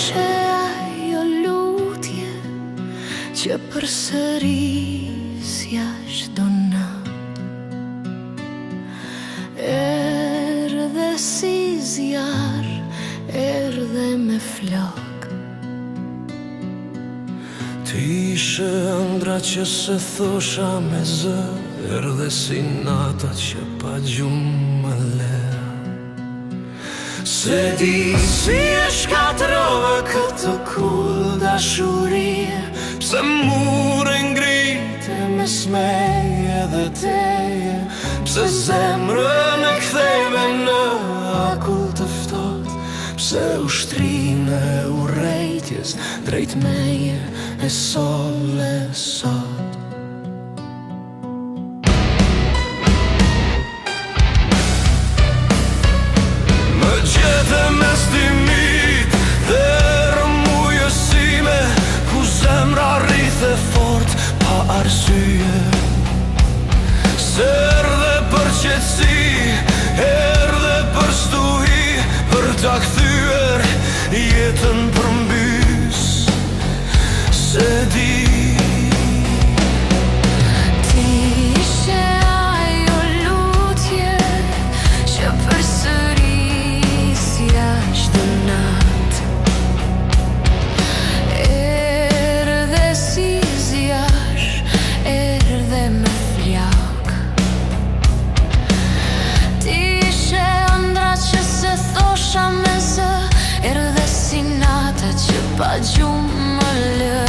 Ishe ajo lutje që përsërisja çdo natë, erdhe si zjarr, erdhe me flok. Ti ishe ëndra që se thosha me zë, erdhe si nata që pa gjumë më le. Se di si e shkatrove këtë kull dashurie, pse mure ngrite me smeje dhe teje, pse zemrën e ktheve në akull të ftohtë, pse ushtrinë e urrejtjes drejt meje e solle sot. Gjete mes timit dhe rëmujësime, ku zemra rrithe fort pa arsye. Se erdhe për qetësi, erdhe për stuhi, për ta kthyer jetën përmbys. Se di pa gjumë më lë.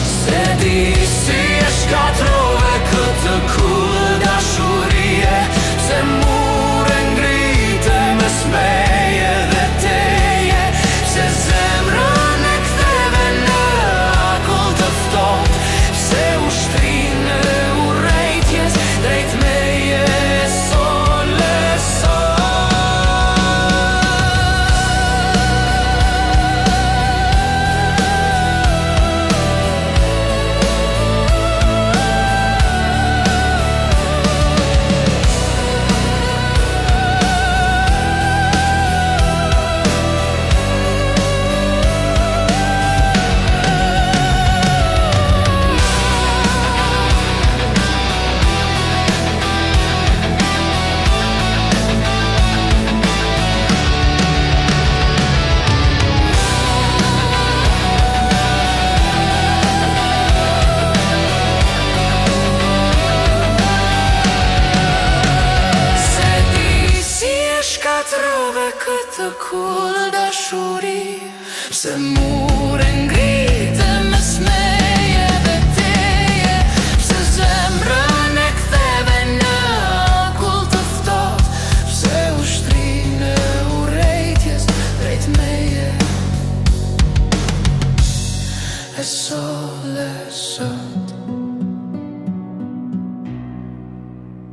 Se di si e shkatrove këtë kull dashurie, se mure ngrite me smeje dhe teje, se zemrën e ktheve në akull të ftohtë, se ushtrinë e urrejtjes drejt meje solle sot. Shkatrove këtë kull dashuri, se mure ngri